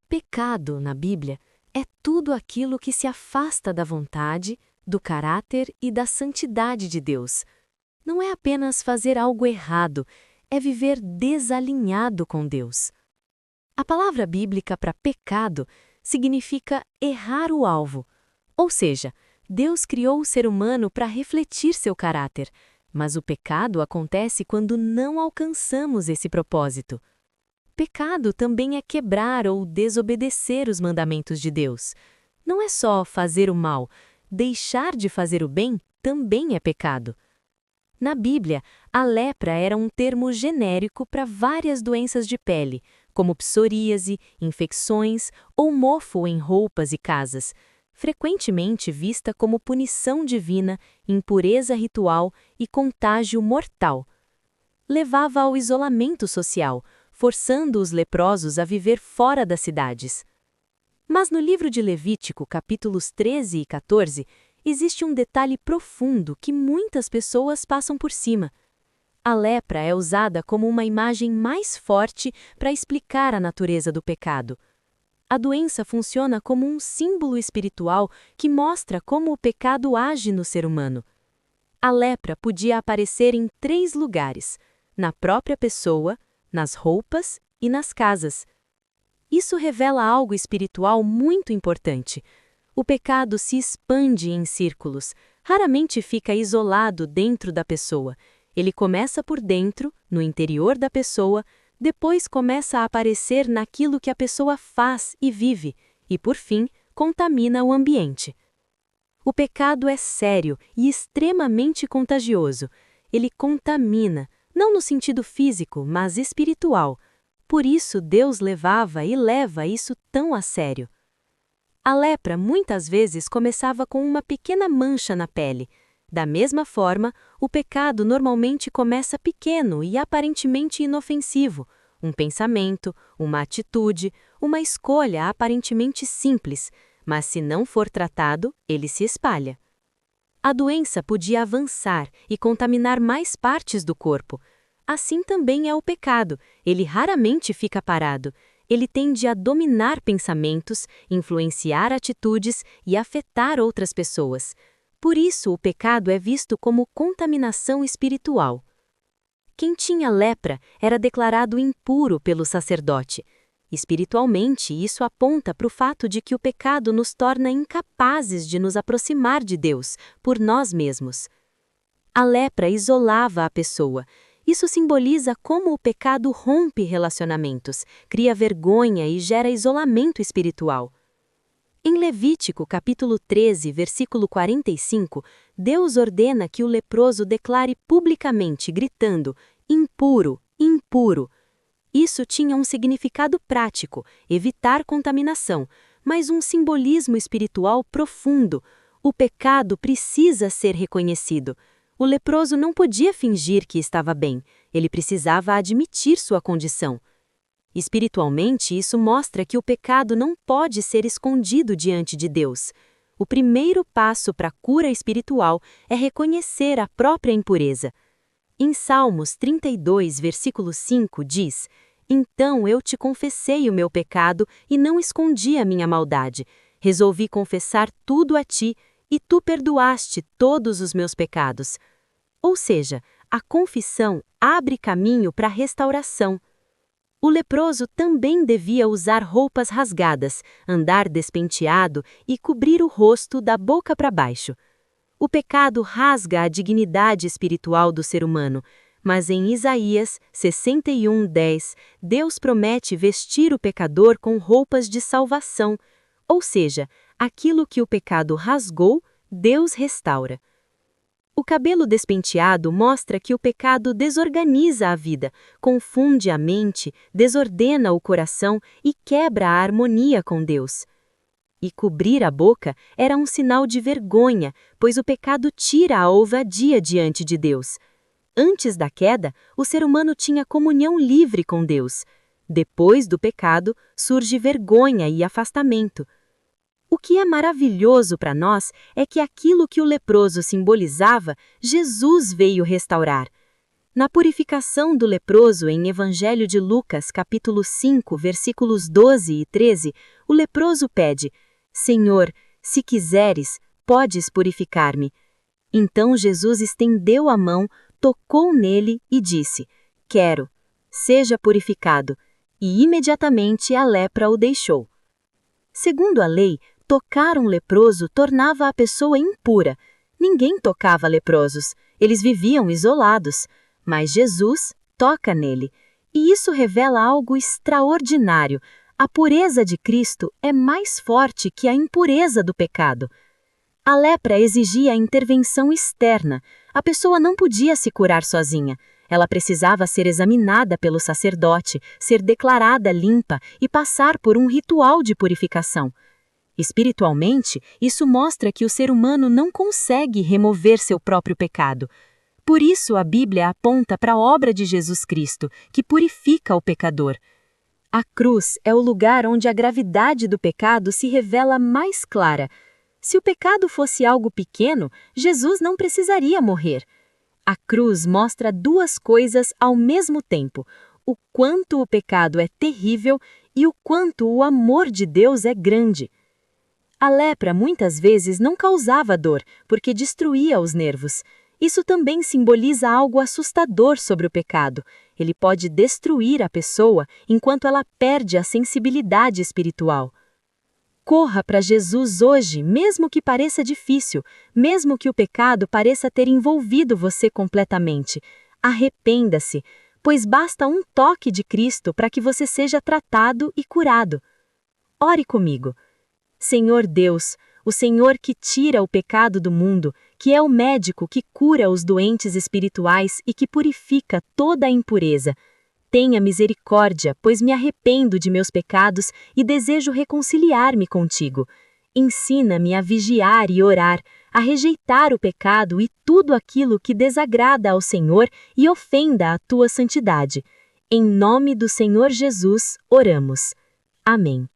Pecado, na Bíblia, é tudo aquilo que se afasta da vontade, do caráter e da santidade de Deus. Não é apenas fazer algo errado, é viver desalinhado com Deus. A palavra bíblica para pecado significa errar o alvo, ou seja, Deus criou o ser humano para refletir seu caráter, mas o pecado acontece quando não alcançamos esse propósito. Pecado também é quebrar ou desobedecer os mandamentos de Deus. Não é só fazer o mal, deixar de fazer o bem também é pecado. Na Bíblia, a lepra era um termo genérico para várias doenças de pele, como psoríase, infecções ou mofo em roupas e casas, frequentemente vista como punição divina, impureza ritual e contágio mortal. Levava ao isolamento social, forçando os leprosos a viver fora das cidades. Mas no livro de Levítico, capítulos 13 e 14, existe um detalhe profundo que muitas pessoas passam por cima. A lepra é usada como uma imagem mais forte para explicar a natureza do pecado. A doença funciona como um símbolo espiritual que mostra como o pecado age no ser humano. A lepra podia aparecer em 3 lugares: na própria pessoa, nas roupas e nas casas. Isso revela algo espiritual muito importante. O pecado se expande em círculos, raramente fica isolado dentro da pessoa. Ele começa por dentro, no interior da pessoa, depois começa a aparecer naquilo que a pessoa faz e vive, e, por fim, contamina o ambiente. O pecado é sério e extremamente contagioso. Ele contamina, não no sentido físico, mas espiritual. Por isso, Deus levava e leva isso tão a sério. A lepra muitas vezes começava com uma pequena mancha na pele. Da mesma forma, o pecado normalmente começa pequeno e aparentemente inofensivo. Um pensamento, uma atitude, uma escolha aparentemente simples, mas se não for tratado, ele se espalha. A doença podia avançar e contaminar mais partes do corpo. Assim também é o pecado, ele raramente fica parado. Ele tende a dominar pensamentos, influenciar atitudes e afetar outras pessoas. Por isso, o pecado é visto como contaminação espiritual. Quem tinha lepra era declarado impuro pelo sacerdote. Espiritualmente, isso aponta para o fato de que o pecado nos torna incapazes de nos aproximar de Deus, por nós mesmos. A lepra isolava a pessoa. Isso simboliza como o pecado rompe relacionamentos, cria vergonha e gera isolamento espiritual. Em Levítico, capítulo 13, versículo 45, Deus ordena que o leproso declare publicamente, gritando: impuro, impuro. Isso tinha um significado prático, evitar contaminação, mas um simbolismo espiritual profundo. O pecado precisa ser reconhecido. O leproso não podia fingir que estava bem, ele precisava admitir sua condição. Espiritualmente, isso mostra que o pecado não pode ser escondido diante de Deus. O primeiro passo para a cura espiritual é reconhecer a própria impureza. Em Salmos 32, versículo 5, diz: então eu te confessei o meu pecado e não escondi a minha maldade. Resolvi confessar tudo a ti, e tu perdoaste todos os meus pecados. Ou seja, a confissão abre caminho para a restauração. O leproso também devia usar roupas rasgadas, andar despenteado e cobrir o rosto da boca para baixo. O pecado rasga a dignidade espiritual do ser humano, mas em Isaías 61:10, Deus promete vestir o pecador com roupas de salvação, ou seja, aquilo que o pecado rasgou, Deus restaura. O cabelo despenteado mostra que o pecado desorganiza a vida, confunde a mente, desordena o coração e quebra a harmonia com Deus. E cobrir a boca era um sinal de vergonha, pois o pecado tira a ousadia diante de Deus. Antes da queda, o ser humano tinha comunhão livre com Deus. Depois do pecado, surge vergonha e afastamento. O que é maravilhoso para nós é que aquilo que o leproso simbolizava, Jesus veio restaurar. Na purificação do leproso em Evangelho de Lucas, capítulo 5, versículos 12 e 13, o leproso pede: Senhor, se quiseres, podes purificar-me. Então Jesus estendeu a mão, tocou nele e disse: Quero, seja purificado. E imediatamente a lepra o deixou. Segundo a lei, tocar um leproso tornava a pessoa impura. Ninguém tocava leprosos, eles viviam isolados. Mas Jesus toca nele, e isso revela algo extraordinário. A pureza de Cristo é mais forte que a impureza do pecado. A lepra exigia intervenção externa. A pessoa não podia se curar sozinha. Ela precisava ser examinada pelo sacerdote, ser declarada limpa e passar por um ritual de purificação. Espiritualmente, isso mostra que o ser humano não consegue remover seu próprio pecado. Por isso, a Bíblia aponta para a obra de Jesus Cristo, que purifica o pecador. A cruz é o lugar onde a gravidade do pecado se revela mais clara. Se o pecado fosse algo pequeno, Jesus não precisaria morrer. A cruz mostra duas coisas ao mesmo tempo: o quanto o pecado é terrível e o quanto o amor de Deus é grande. A lepra muitas vezes não causava dor, porque destruía os nervos. Isso também simboliza algo assustador sobre o pecado. Ele pode destruir a pessoa enquanto ela perde a sensibilidade espiritual. Corra para Jesus hoje, mesmo que pareça difícil, mesmo que o pecado pareça ter envolvido você completamente. Arrependa-se, pois basta um toque de Cristo para que você seja tratado e curado. Ore comigo. Senhor Deus, o Senhor que tira o pecado do mundo, que é o médico que cura os doentes espirituais e que purifica toda a impureza. Tenha misericórdia, pois me arrependo de meus pecados e desejo reconciliar-me contigo. Ensina-me a vigiar e orar, a rejeitar o pecado e tudo aquilo que desagrada ao Senhor e ofenda a tua santidade. Em nome do Senhor Jesus, oramos. Amém.